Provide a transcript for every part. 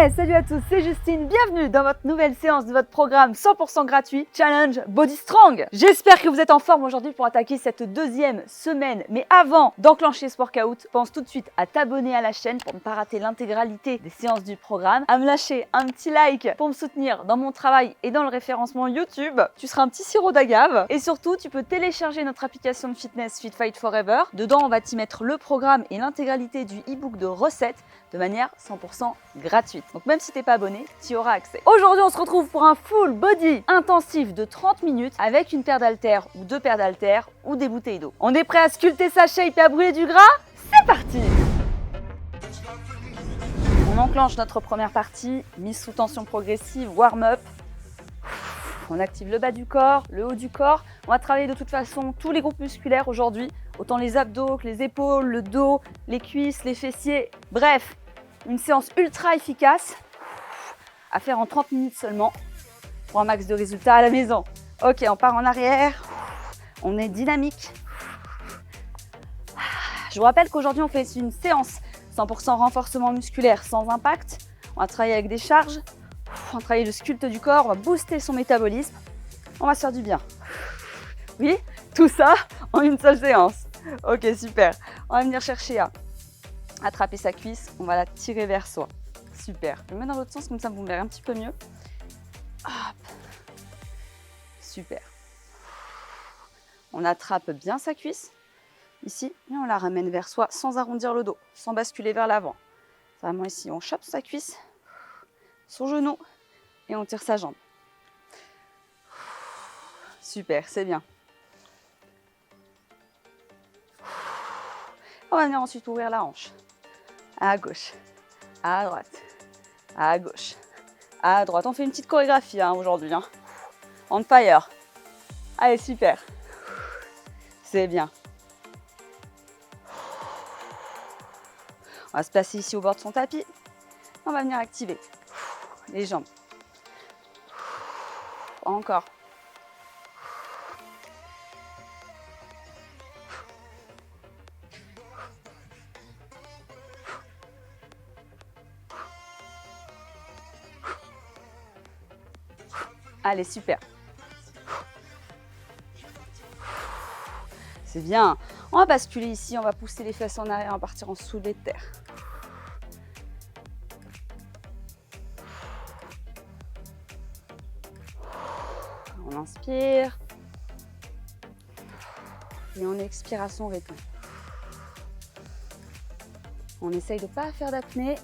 Hey, salut à tous, c'est Justine, bienvenue dans votre nouvelle séance de votre programme 100% gratuit Challenge Body Strong. J'espère que vous êtes en forme aujourd'hui pour attaquer cette deuxième semaine. Mais avant d'enclencher ce workout, pense tout de suite à t'abonner à la chaîne pour ne pas rater l'intégralité des séances du programme, à me lâcher un petit like pour me soutenir dans mon travail et dans le référencement YouTube. Tu seras un petit sirop d'agave et surtout tu peux télécharger notre application de fitness Fit Fight Forever. Dedans on va t'y mettre le programme et l'intégralité du e-book de recettes de manière 100% gratuite. Donc même si tu n'es pas abonné, tu y auras accès. Aujourd'hui, on se retrouve pour un full body intensif de 30 minutes avec une paire d'haltères ou deux paires d'haltères ou des bouteilles d'eau. On est prêt à sculpter sa shape et à brûler du gras? C'est parti! On enclenche notre première partie, mise sous tension progressive, warm-up. On active le bas du corps, le haut du corps. On va travailler de toute façon tous les groupes musculaires aujourd'hui, autant les abdos que les épaules, le dos, les cuisses, les fessiers. Bref, une séance ultra efficace à faire en 30 minutes seulement pour un max de résultats à la maison. Ok, on part en arrière, on est dynamique. Je vous rappelle qu'aujourd'hui on fait une séance 100% renforcement musculaire sans impact. On va travailler avec des charges, on va travailler le sculpte du corps, on va booster son métabolisme. On va se faire du bien. Oui, tout ça en une seule séance. Ok, super. On va venir chercher à attraper sa cuisse, on va la tirer vers soi. Super. Je le mets dans l'autre sens, comme ça vous me verrez un petit peu mieux. Hop. Super. On attrape bien sa cuisse, ici, et on la ramène vers soi sans arrondir le dos, sans basculer vers l'avant. Vraiment ici, on chope sa cuisse, son genou, et on tire sa jambe. Super, c'est bien. On va venir ensuite ouvrir la hanche. À gauche, à droite, à gauche, à droite. On fait une petite chorégraphie aujourd'hui. On fire. Allez, super. C'est bien. On va se placer ici au bord de son tapis. On va venir activer les jambes. Encore. Allez, super. C'est bien. On va basculer ici, on va pousser les fesses en arrière, on va partir en soulevé de terre. On inspire. Et on expire à son rythme. On essaye de ne pas faire d'apnée.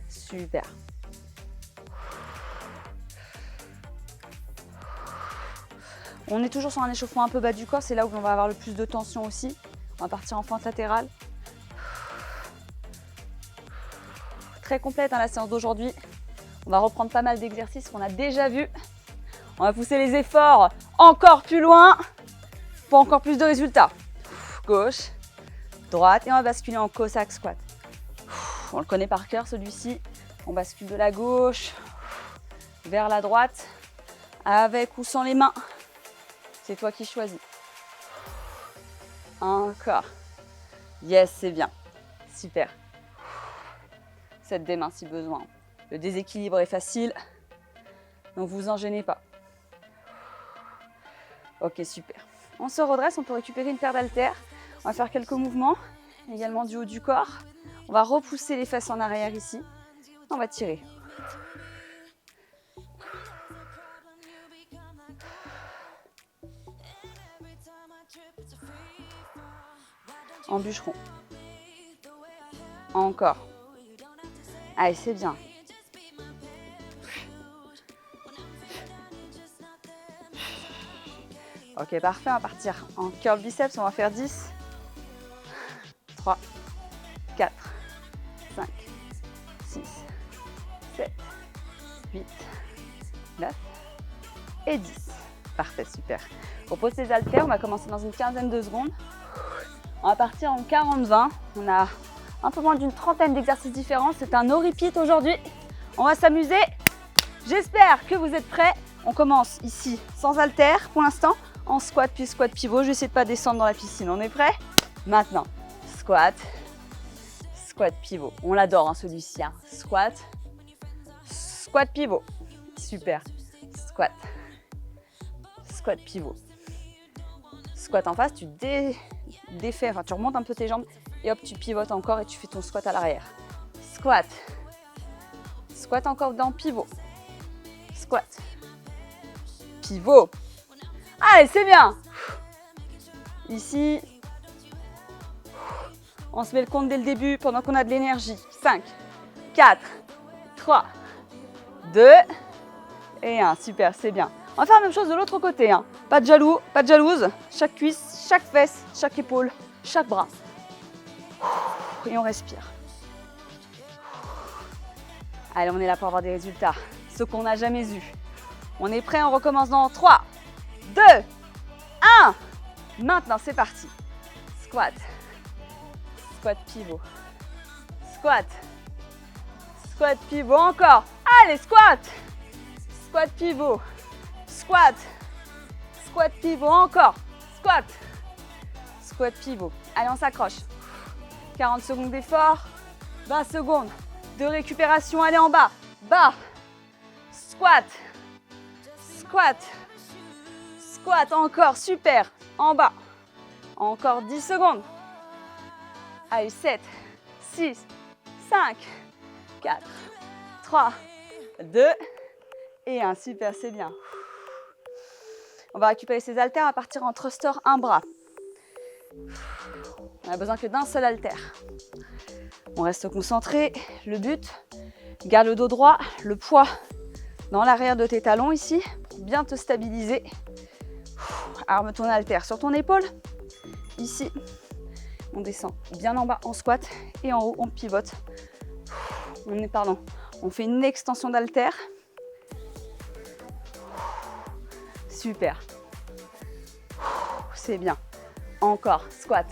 Super. On est toujours sur un échauffement un peu bas du corps, c'est là où on va avoir le plus de tension aussi. On va partir en fente latérale. Très complète la séance d'aujourd'hui. On va reprendre pas mal d'exercices qu'on a déjà vus. On va pousser les efforts encore plus loin pour encore plus de résultats. Gauche, droite et on va basculer en Cossack squat. On le connaît par cœur celui-ci. On bascule de la gauche vers la droite avec ou sans les mains. C'est toi qui choisis. Encore. Yes, c'est bien. Super. Cette des mains si besoin. Le déséquilibre est facile, donc vous en gênez pas. Ok, super. On se redresse, on peut récupérer une paire d'haltères. On va faire quelques mouvements, également du haut du corps. On va repousser les fesses en arrière ici. On va tirer. En bûcheron. Encore. Allez, c'est bien. Ok, parfait. On va partir en curl biceps. On va faire 10, 3, 4, 5, 6, 7, 8, 9 et 10. Parfait, super. On pose les haltères. On va commencer dans une quinzaine de secondes. On va partir en 40-20. On a un peu moins d'une trentaine d'exercices différents. C'est un no repeat aujourd'hui. On va s'amuser. J'espère que vous êtes prêts. On commence ici sans haltères pour l'instant. En squat puis squat pivot. Je vais essayer de ne pas descendre dans la piscine. On est prêts? Maintenant, squat, squat, pivot. On l'adore, hein, celui-ci. Hein. Squat, squat, pivot. Super. Squat, squat, pivot. Squat en face, tu défais, enfin tu remontes un peu tes jambes et hop, tu pivotes encore et tu fais ton squat à l'arrière. Squat. Squat encore dans pivot. Squat. Pivot. Allez, c'est bien. Ici, on se met le compte dès le début pendant qu'on a de l'énergie. 5, 4, 3, 2 et 1. Super, c'est bien. On va faire la même chose de l'autre côté. Hein. Pas de jaloux, pas de jalouse. Chaque cuisse, chaque fesse, chaque épaule, chaque bras. Et on respire. Allez, on est là pour avoir des résultats. Ce qu'on n'a jamais eu. On est prêt, on recommence dans 3, 2, 1. Maintenant, c'est parti. Squat. Squat, pivot. Squat. Squat, pivot. Encore. Allez, squat. Squat, pivot. Squat. Squat, pivot. Encore. Squat. Squat, pivot. Allez, on s'accroche. 40 secondes d'effort. 20 secondes de récupération. Allez, en bas. Bas. Squat. Squat. Squat. Encore. Super. En bas. Encore 10 secondes. Allez, 7, 6, 5, 4, 3, 2 et 1. Super, c'est bien. On va récupérer ces haltères, on va partir en thruster un bras. On a besoin que d'un seul haltère. On reste concentré. Le but, garde le dos droit, le poids dans l'arrière de tes talons ici, pour bien te stabiliser. Arme ton haltère sur ton épaule. Ici, on descend bien en bas en squat et en haut, on pivote. On fait une extension d'haltère. Super. C'est bien. Encore, squat.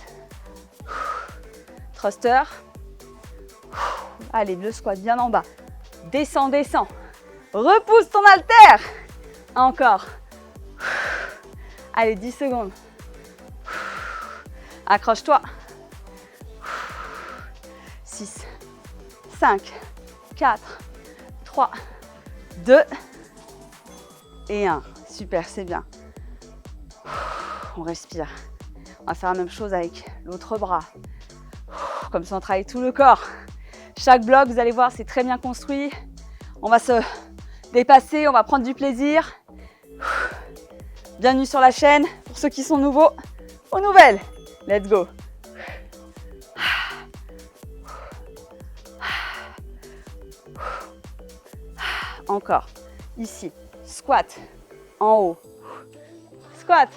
Thruster. Allez, le squat bien en bas. Descends, descends. Repousse ton haltère. Encore. Allez, 10 secondes. Accroche-toi. 6, 5, 4, 3, 2 et 1. Super, c'est bien. On respire. On va faire la même chose avec l'autre bras. Comme ça, on travaille tout le corps. Chaque bloc, vous allez voir, c'est très bien construit. On va se dépasser, on va prendre du plaisir. Bienvenue sur la chaîne pour ceux qui sont nouveaux ou nouvelles. Let's go. Encore. Ici. Squat. En haut. Squat.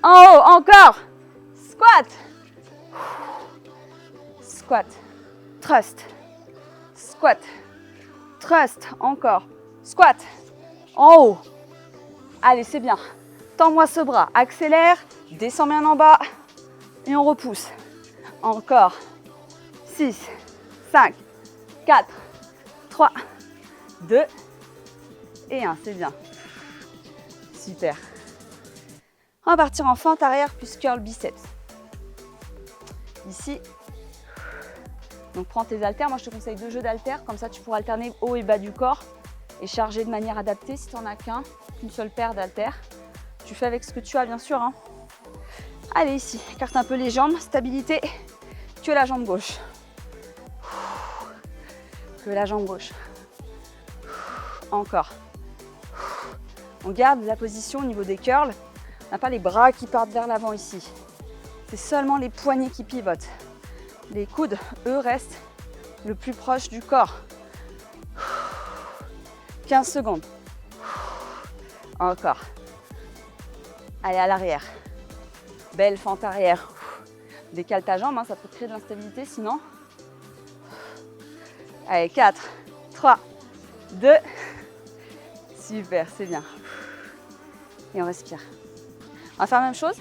En haut. Encore. Squat. Squat. Thrust. Squat. Thrust. Encore. Squat. En haut. Allez, c'est bien. Tends-moi ce bras. Accélère. Descends bien en bas. Et on repousse. Encore. 6, 5, 4, 3, 2 et 1. C'est bien. Super. On va partir en fente arrière plus curl biceps. Ici. Donc prends tes haltères. Moi, je te conseille 2 jeux d'haltères. Comme ça, tu pourras alterner haut et bas du corps et charger de manière adaptée. Si tu n'en as qu'une seule paire d'haltères, tu fais avec ce que tu as, bien sûr. Hein. Allez, ici. Écarte un peu les jambes. Stabilité. Que la jambe gauche. Que la jambe gauche. Encore. On garde la position au niveau des curls. On n'a pas les bras qui partent vers l'avant ici. C'est seulement les poignets qui pivotent. Les coudes, eux, restent le plus proche du corps. 15 secondes. Encore. Allez, à l'arrière. Belle fente arrière. Décale ta jambe, hein, ça peut créer de l'instabilité sinon. Allez, 4, 3, 2. Super, c'est bien. Et on respire. On va faire la même chose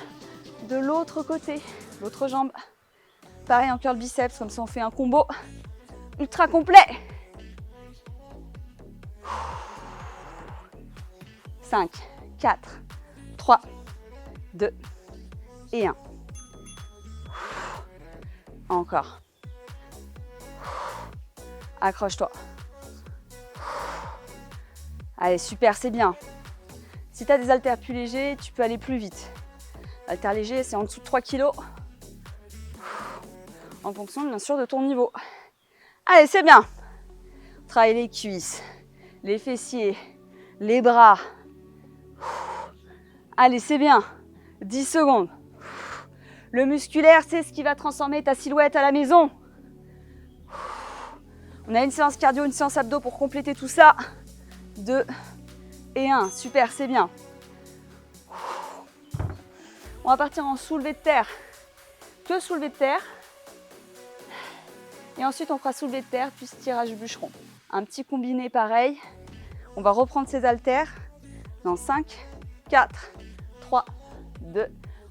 de l'autre côté, l'autre jambe. Pareil en curl biceps, comme ça on fait un combo ultra complet. 5, 4, 3, 2 et 1. Encore. Accroche-toi. Allez, super, c'est bien. Si tu as des haltères plus légers, tu peux aller plus vite. Haltères légers, c'est en dessous de 3 kg. En fonction, bien sûr, de ton niveau. Allez, c'est bien. Travaille les cuisses, les fessiers, les bras. Allez, c'est bien. 10 secondes. Le musculaire, c'est ce qui va transformer ta silhouette à la maison. On a une séance cardio, une séance abdos pour compléter tout ça. 2 et 1. Super, c'est bien. On va partir en soulevé de terre. Que soulevé de terre. Et ensuite, on fera soulevé de terre, puis tirage bûcheron. Un petit combiné pareil. On va reprendre ces haltères. Dans 5, 4, 3, 2.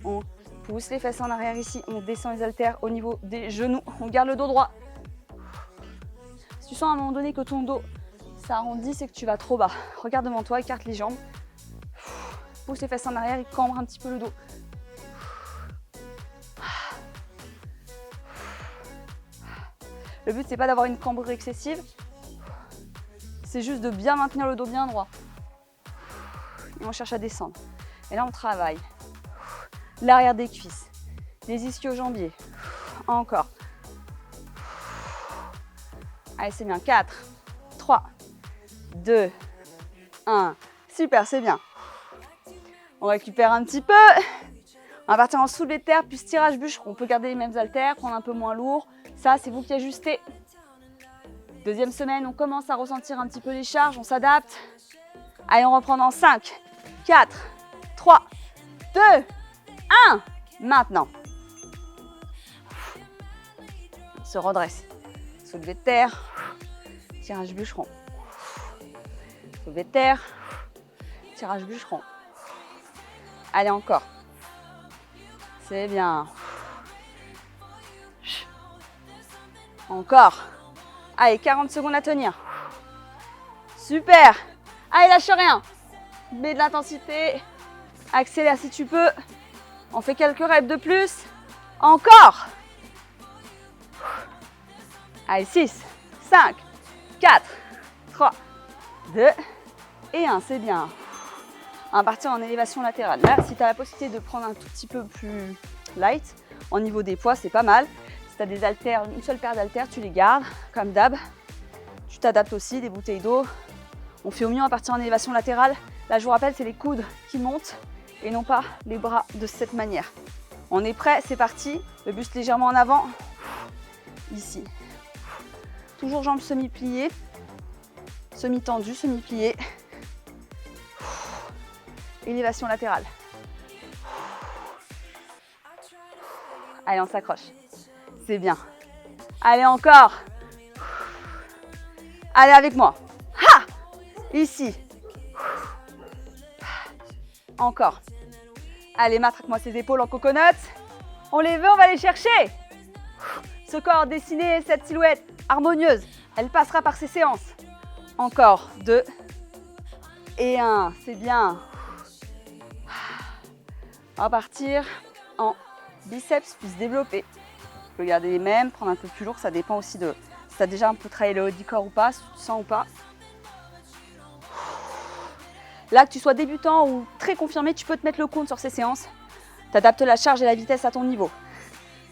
On pousse les fesses en arrière ici. On descend les haltères au niveau des genoux. On garde le dos droit. Si tu sens à un moment donné que ton dos s'arrondit, c'est que tu vas trop bas. Regarde devant toi, écarte les jambes. Pousse les fesses en arrière et cambre un petit peu le dos. Le but, c'est pas d'avoir une cambrure excessive. C'est juste de bien maintenir le dos bien droit. Et on cherche à descendre. Et là, on travaille l'arrière des cuisses, les ischio-jambiers. Encore. Allez, c'est bien. 4, 3, 2, 1. Super, c'est bien. On récupère un petit peu. On va partir en soulevé de terre, puis tirage bûcheron. On peut garder les mêmes haltères, prendre un peu moins lourd. Ça, c'est vous qui ajustez. Deuxième semaine, on commence à ressentir un petit peu les charges. On s'adapte. Allez, on reprend dans 5, 4, 3, 2, 1. Maintenant. On se redresse. Soulevé de terre. Tirage bûcheron. Soulevé de terre. Tirage bûcheron. Allez, encore. C'est bien. Encore. Allez, 40 secondes à tenir. Super. Allez, lâche rien. Mets de l'intensité. Accélère si tu peux. On fait quelques reps de plus. Encore. Allez, 6, 5, 4, 3, 2 et 1. C'est bien. On va partir en élévation latérale. Là, si tu as la possibilité de prendre un tout petit peu plus light, au niveau des poids, c'est pas mal. Si tu as des haltères, une seule paire d'haltères, tu les gardes, comme d'hab. Tu t'adaptes aussi, des bouteilles d'eau. On fait au mieux à partir en élévation latérale. Là, je vous rappelle, c'est les coudes qui montent et non pas les bras de cette manière. On est prêt, c'est parti. Le buste légèrement en avant. Ici. Toujours jambes semi-pliées, semi-tendues, semi-pliées. Élévation latérale. Allez, on s'accroche. C'est bien. Allez, encore. Allez, avec moi. Ha! Ici. Encore. Allez, matraque-moi ses épaules en coconut. On les veut, on va les chercher. Ce corps dessiné, cette silhouette harmonieuse, elle passera par ces séances. Encore 2 et 1. C'est bien. On va partir en biceps puis se développer. Tu peux garder les mêmes, prendre un peu plus lourd, ça dépend aussi de si tu as déjà un peu travaillé le haut du corps ou pas, si tu sens ou pas. Là, que tu sois débutant ou très confirmé, tu peux te mettre le compte sur ces séances. Tu adaptes la charge et la vitesse à ton niveau.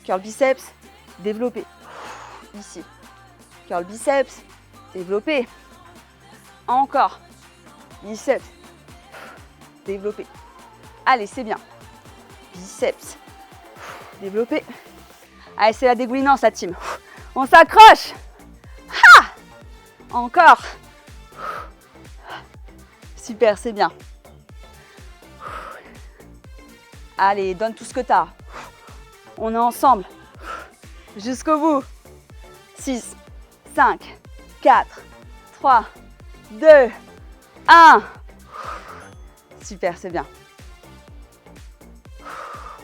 Curl biceps, développé. Ici. Curl biceps, développé. Encore. Biceps, développé. Allez, c'est bien. Biceps, développé. Allez, c'est la dégoulinance, la team. On s'accroche. Ha! Encore. Super, c'est bien. Allez, donne tout ce que tu as. On est ensemble. Jusqu'au bout. 6, 5, 4, 3, 2, 1. Super, c'est bien.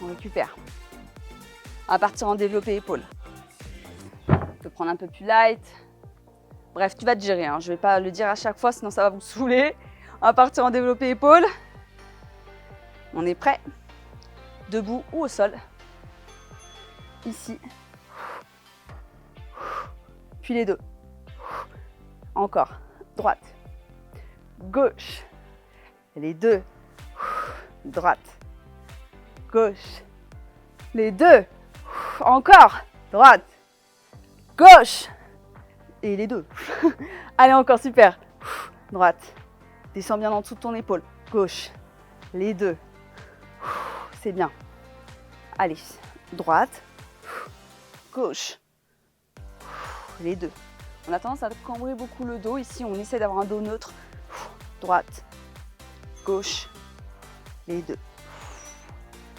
On récupère. On va partir en développé épaule. Tu peux prendre un peu plus light. Bref, tu vas te gérer. Je ne vais pas le dire à chaque fois, sinon ça va vous saouler. On va partir en développé épaule. On est prêt. Debout ou au sol. Ici. Puis les deux. Encore. Droite. Gauche. Les deux. Droite. Gauche. Les deux. Encore. Droite. Gauche. Et les deux. Allez, encore, super. Droite. Descends bien en dessous de ton épaule. Gauche. Les deux. C'est bien. Allez. Droite. Gauche. Les deux. On a tendance à cambrer beaucoup le dos. Ici, on essaie d'avoir un dos neutre. Droite. Gauche. Les deux.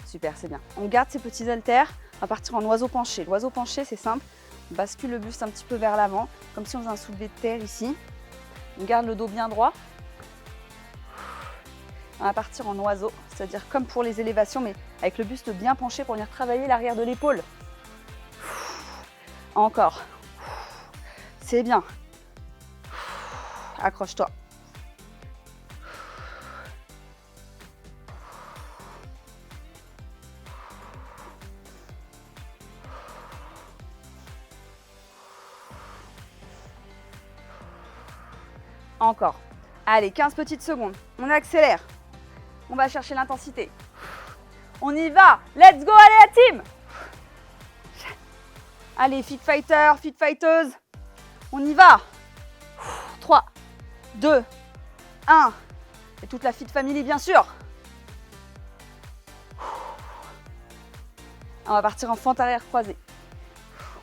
Super, c'est bien. On garde ces petits haltères. On va partir en oiseau penché. L'oiseau penché, c'est simple. On bascule le buste un petit peu vers l'avant, comme si on faisait un soulevé de terre ici. On garde le dos bien droit. On va partir en oiseau, c'est-à-dire comme pour les élévations, mais avec le buste bien penché pour venir travailler l'arrière de l'épaule. Encore. C'est bien. Accroche-toi. Encore. Allez, 15 petites secondes. On accélère. On va chercher l'intensité. On y va. Let's go, allez la team. Allez, fit fighter, fit fighteuse. On y va. 3, 2, 1. Et toute la fit family, bien sûr. On va partir en fente arrière croisée.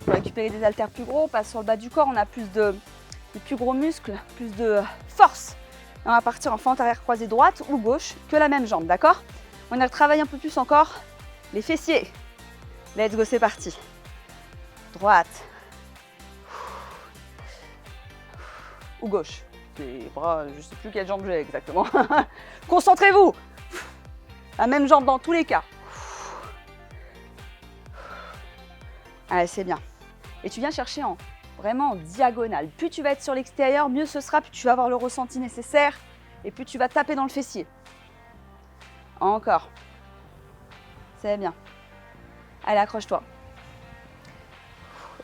On va récupérer des haltères plus gros. On passe sur le bas du corps. On a plus de plus gros muscles, plus de force. Et on va partir en fente arrière croisée droite ou gauche que la même jambe, d'accord? On va travailler un peu plus encore les fessiers. Let's go, c'est parti. Droite. Ou gauche. Les bras, je ne sais plus quelle jambe j'ai exactement. Concentrez-vous. La même jambe dans tous les cas. Allez, c'est bien. Et tu viens chercher vraiment en diagonale. Plus tu vas être sur l'extérieur, mieux ce sera, plus tu vas avoir le ressenti nécessaire et plus tu vas taper dans le fessier. Encore. C'est bien. Allez, accroche-toi.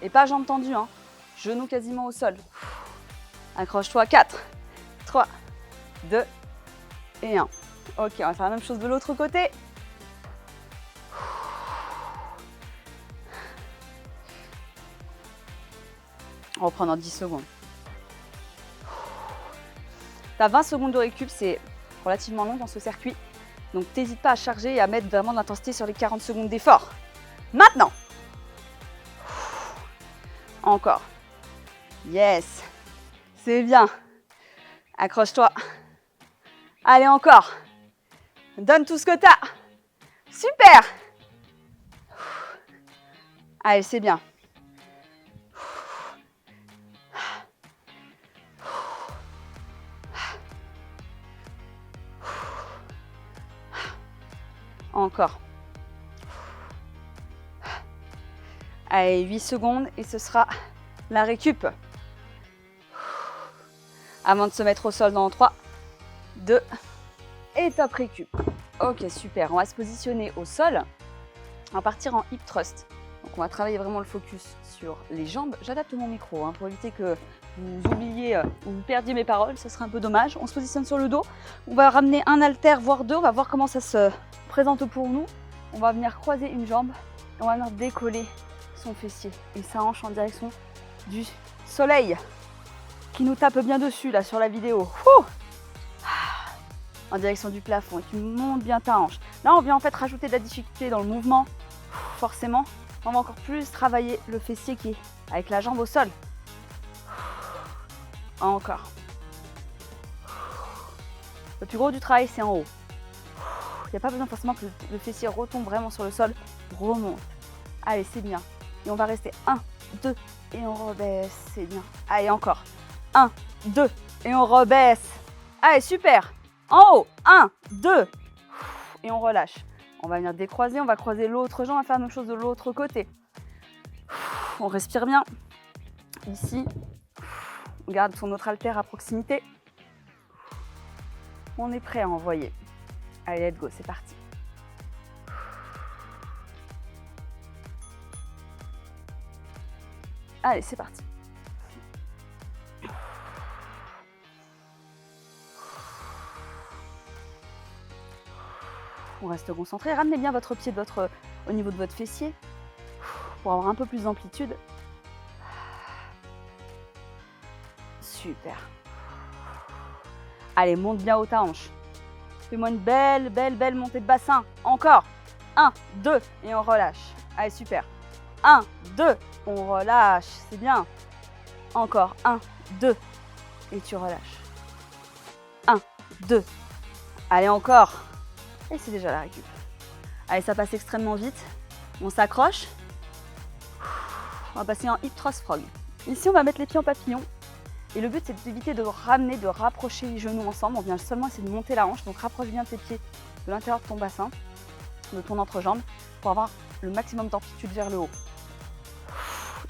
Et pas jambes tendues, hein. Genoux quasiment au sol. Accroche-toi. 4, 3, 2 et 1. Ok, on va faire la même chose de l'autre côté. On reprend dans 10 secondes. Tu as 20 secondes de récup, c'est relativement long dans ce circuit. Donc n'hésite pas à charger et à mettre vraiment de l'intensité sur les 40 secondes d'effort. Maintenant. Encore. Yes. C'est bien. Accroche-toi. Allez, encore. Donne tout ce que tu as. Super. Allez, c'est bien. Encore. Allez, 8 secondes et ce sera la récup. Avant de se mettre au sol dans 3, 2 et top récup. Ok, super. On va se positionner au sol. On va partir en hip thrust. Donc on va travailler vraiment le focus sur les jambes. J'adapte mon micro pour éviter que vous oubliez ou vous perdiez mes paroles, ce serait un peu dommage. On se positionne sur le dos. On va ramener un haltère, voire deux. On va voir comment ça se présente pour nous. On va venir croiser une jambe et on va venir décoller son fessier et sa hanche en direction du soleil qui nous tape bien dessus là sur la vidéo. En direction du plafond et tu montes bien ta hanche. Là, on vient en fait rajouter de la difficulté dans le mouvement. Forcément, on va encore plus travailler le fessier qui est avec la jambe au sol. Encore. Le plus gros du travail, c'est en haut. Il n'y a pas besoin forcément que le fessier retombe vraiment sur le sol. Remonte. Allez, c'est bien. Et on va rester 1, 2 et on rebaisse. C'est bien. Allez, encore. 1, 2 et on rebaisse. Allez, super. En haut. 1, 2 et on relâche. On va venir décroiser. On va croiser l'autre jambe. On va faire la même chose de l'autre côté. On respire bien. Ici. On garde son autre haltère à proximité. On est prêt à envoyer. Allez, let's go, c'est parti. Allez, c'est parti. On reste concentré. Ramenez bien votre pied au niveau de votre fessier pour avoir un peu plus d'amplitude. Super. Allez, monte bien haut ta hanche. Fais-moi une belle montée de bassin. Encore. 1, 2 et on relâche. Allez, super. 1, 2, on relâche. C'est bien. Encore. 1, 2 et tu relâches. 1, 2. Allez, encore. Et c'est déjà la récup. Allez, ça passe extrêmement vite. On s'accroche. On va passer en hip thrust frog. Ici, on va mettre les pieds en papillon. Et le but, c'est d'éviter de ramener, de rapprocher les genoux ensemble. On vient seulement essayer de monter la hanche. Donc, rapproche bien tes pieds de l'intérieur de ton bassin, de ton entrejambe, pour avoir le maximum d'amplitude vers le haut.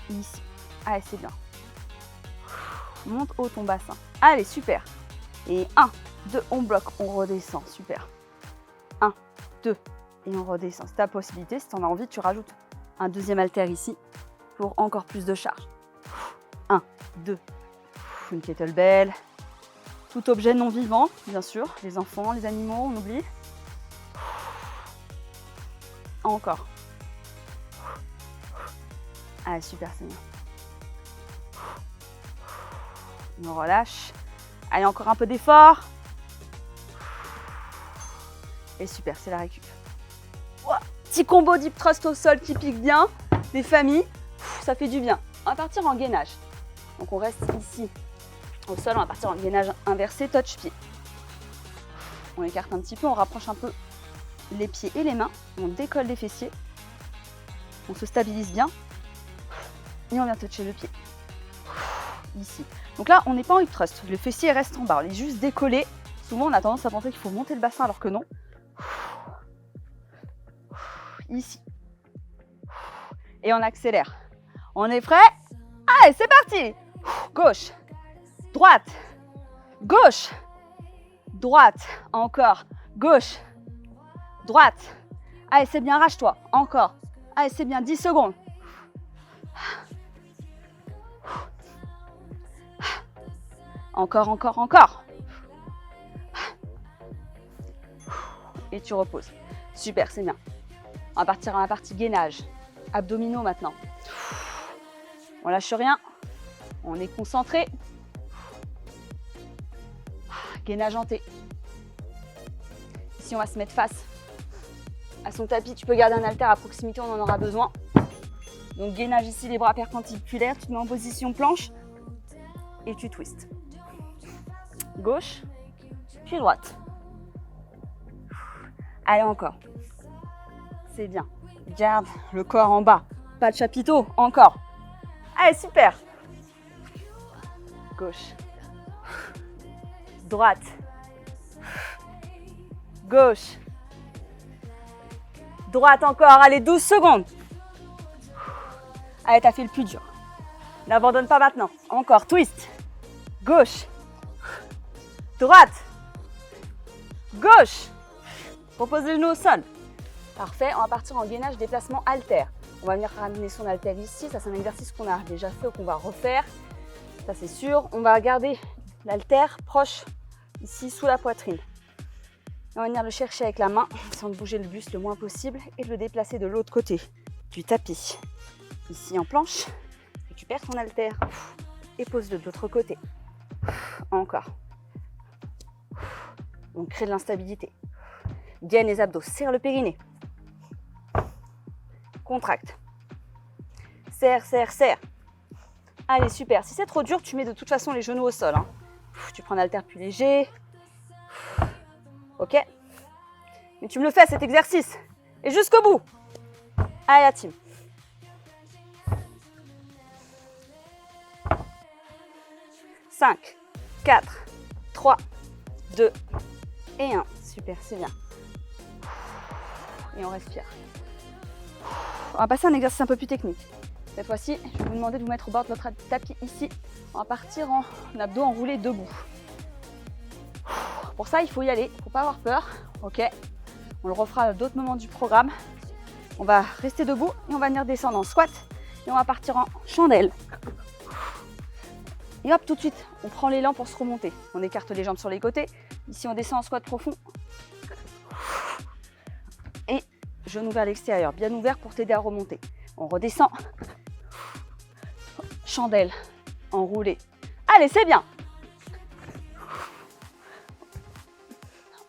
Ici. Allez, c'est bien. Monte haut ton bassin. Allez, super. Et 1, 2, on bloque, on redescend. Super. 1, 2, et on redescend. C'est ta possibilité. Si tu en as envie, tu rajoutes un deuxième haltère ici pour encore plus de charge. 1, 2. Une kettlebell. Tout objet non vivant, bien sûr. Les enfants, les animaux, on oublie. Encore. Allez, super, c'est bien. On relâche. Allez, encore un peu d'effort. Et super, c'est la récup. Ouah, petit combo deep thrust au sol qui pique bien. Les familles, ça fait du bien. On va partir en gainage. Donc on reste ici au sol, on va partir en gainage inversé, touch pied. On écarte un petit peu, on rapproche un peu les pieds et les mains. On décolle les fessiers. On se stabilise bien. Et on vient toucher le pied. Ici. Donc là, on n'est pas en hip thrust. Le fessier reste en bas. On est juste décollé. Souvent, on a tendance à penser qu'il faut monter le bassin alors que non. Ici. Et on accélère. On est prêt? Allez, c'est parti! Gauche. Droite. Gauche. Droite. Encore. Gauche. Droite. Allez, c'est bien, arrache-toi. Encore. Allez, c'est bien, 10 secondes. Encore, encore, encore. Et tu reposes. Super, c'est bien. On va partir à la partie gainage. Abdominaux maintenant. On lâche rien. On est concentré. Gainage en T. Ici, on va se mettre face à son tapis. Tu peux garder un haltère à proximité, on en aura besoin. Donc, gainage ici, les bras perpendiculaires. Tu te mets en position planche et tu twists. Gauche, puis droite. Allez, encore. C'est bien. Garde le corps en bas. Pas de chapiteau. Encore. Allez, super. Gauche. Droite. Gauche. Droite encore. Allez, 12 secondes. Allez, t'as fait le plus dur. N'abandonne pas maintenant. Encore. Twist. Gauche. Droite. Gauche. Repose les genoux au sol. Parfait. On va partir en gainage déplacement haltère. On va venir ramener son haltère ici. Ça, c'est un exercice qu'on a déjà fait ou qu'on va refaire. Ça, c'est sûr. On va garder l'haltère proche ici sous la poitrine. On va venir le chercher avec la main sans bouger le buste le moins possible et de le déplacer de l'autre côté du tapis. Ici en planche. Récupère ton haltère et pose-le de l'autre côté. Encore. On crée de l'instabilité. Gaine les abdos, serre le périnée. Contracte. Serre, serre, serre. Allez, super. Si c'est trop dur, tu mets de toute façon les genoux au sol. Tu prends un haltère plus léger. Ok? Mais tu me le fais cet exercice. Et jusqu'au bout. Allez, la team. Cinq, 4, 3, 2 et 1. Super, c'est bien. Et on respire. On va passer à un exercice un peu plus technique. Cette fois-ci, je vais vous demander de vous mettre au bord de votre tapis ici. On va partir en abdos enroulés debout. Pour ça, il faut y aller. Il ne faut pas avoir peur. Ok. On le refera à d'autres moments du programme. On va rester debout et on va venir descendre en squat. Et on va partir en chandelle. Et hop, tout de suite, on prend l'élan pour se remonter. On écarte les jambes sur les côtés. Ici, on descend en squat profond. genou vers l'extérieur, bien ouvert pour t'aider à remonter. On redescend. Chandelle, enroulée. Allez, c'est bien.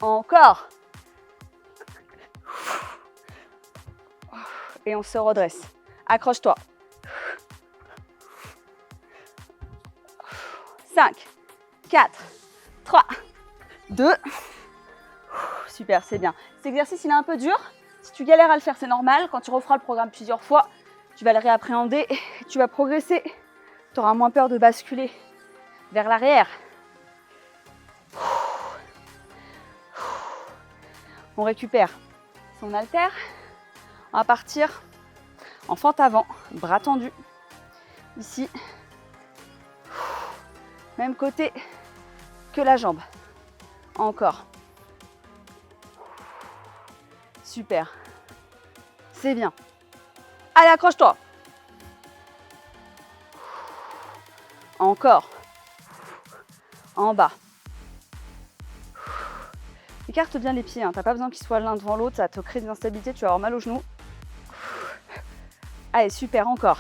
Encore. Et on se redresse. Accroche-toi. 5, 4, 3, 2. Super, c'est bien. Cet exercice, il est un peu dur. Si tu galères à le faire, c'est normal. Quand tu referas le programme plusieurs fois, tu vas le réappréhender. Tu vas progresser. Tu auras moins peur de basculer vers l'arrière. On récupère son haltère. On va partir en fente avant, bras tendus. Ici. Même côté que la jambe. Encore. Super. C'est bien. Allez, accroche-toi. Encore. En bas. Écarte bien les pieds. Hein. Tu n'as pas besoin qu'ils soient l'un devant l'autre. Ça va te créer des instabilités. Tu vas avoir mal aux genoux. Allez, super. Encore.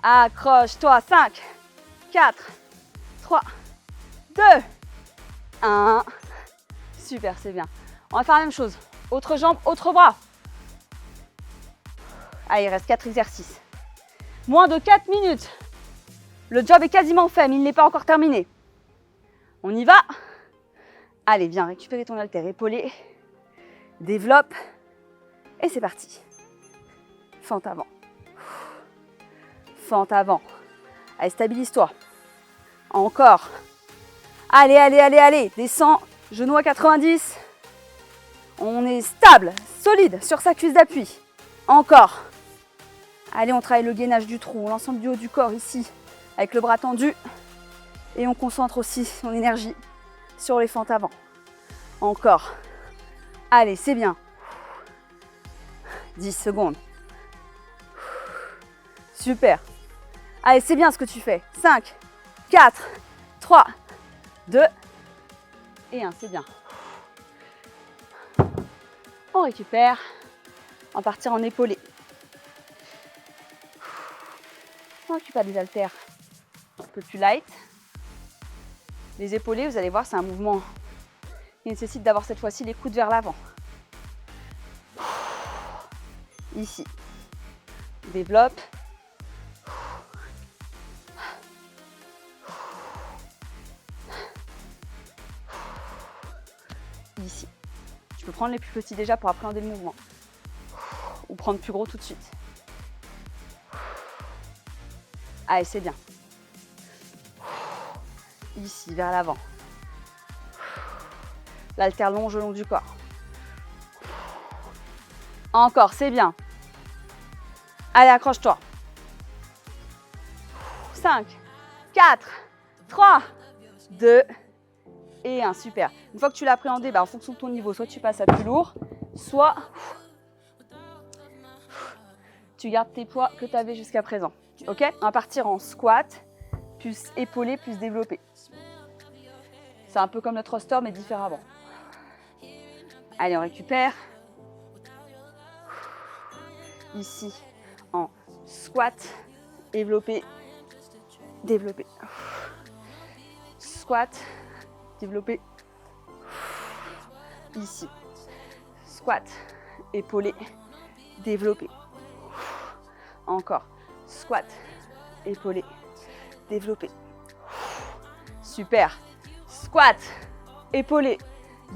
Accroche-toi. 5, 4, 3, 2, 1. Super, c'est bien. On va faire la même chose. Autre jambe, autre bras. Allez, il reste 4 exercices. Moins de 4 minutes. Le job est quasiment fait, mais il n'est pas encore terminé. On y va. Allez, viens récupérer ton haltère épaulé. Développe. Et c'est parti. Fente avant. Fente avant. Allez, stabilise-toi. Encore. Allez, allez, allez, allez. Descends. Genou à 90. On est stable, solide sur sa cuisse d'appui. Encore. Allez, on travaille le gainage du trou, l'ensemble du haut du corps ici, avec le bras tendu. Et on concentre aussi son énergie sur les fentes avant. Encore. Allez, c'est bien. 10 secondes. Super. Allez, c'est bien ce que tu fais. 5, 4, 3, 2 et 1. C'est bien. On récupère. On va partir en épaulé. On récupère des haltères un peu plus light. Les épaulés, vous allez voir, c'est un mouvement qui nécessite d'avoir cette fois-ci les coudes vers l'avant. Ici. Développe. Ici. Tu peux prendre les plus petits déjà pour appréhender le mouvement. Ou prendre plus gros tout de suite. Allez, c'est bien. Ici, vers l'avant. L'haltère longe le long du corps. Encore, c'est bien. Allez, accroche-toi. 5, 4, 3, 2 et 1. Super. Une fois que tu l'as appréhendé, en fonction de ton niveau, soit tu passes à plus lourd, soit tu gardes tes poids que tu avais jusqu'à présent. Ok? On va partir en squat, plus épaulé, plus développé. C'est un peu comme notre thruster, mais différemment. Allez, on récupère. Ici, en squat, développé, développé. Squat, développé. Ici, squat, épaulé, développé. Encore, squat, épaulé, développé. Super. Squat, épaulé,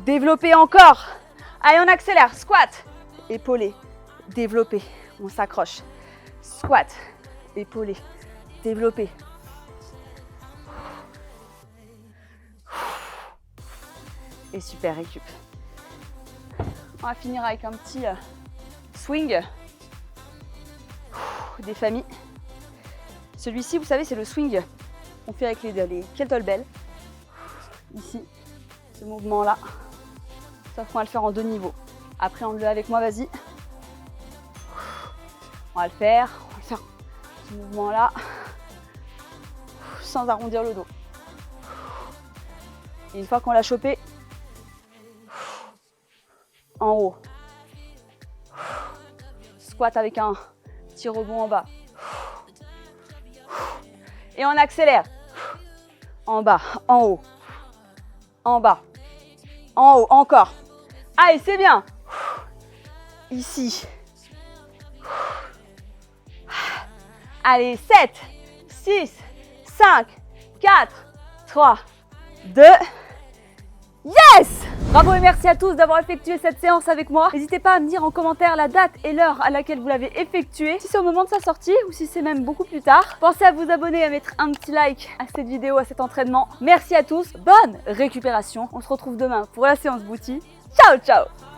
développé encore. Allez, on accélère. Squat, épaulé, développé. On s'accroche. Squat, épaulé, développé. Et super, récup. On va finir avec un petit swing des familles. Celui-ci, vous savez, c'est le swing qu'on fait avec les kettlebells. Ici, ce mouvement-là. Sauf qu'on va le faire en 2 niveaux. Après, on le fait avec moi, vas-y. On va le faire ce mouvement-là sans arrondir le dos. Et une fois qu'on l'a chopé, en haut. Squat avec un petit rebond en bas. Et on accélère. En bas, en haut. En bas. En haut, encore. Allez, c'est bien. Ici. Allez, 7, 6, 5, 4, 3, 2. Yes! Bravo et merci à tous d'avoir effectué cette séance avec moi. N'hésitez pas à me dire en commentaire la date et l'heure à laquelle vous l'avez effectuée, si c'est au moment de sa sortie ou si c'est même beaucoup plus tard. Pensez à vous abonner et à mettre un petit like à cette vidéo, à cet entraînement. Merci à tous, bonne récupération. On se retrouve demain pour la séance booty. Ciao, ciao!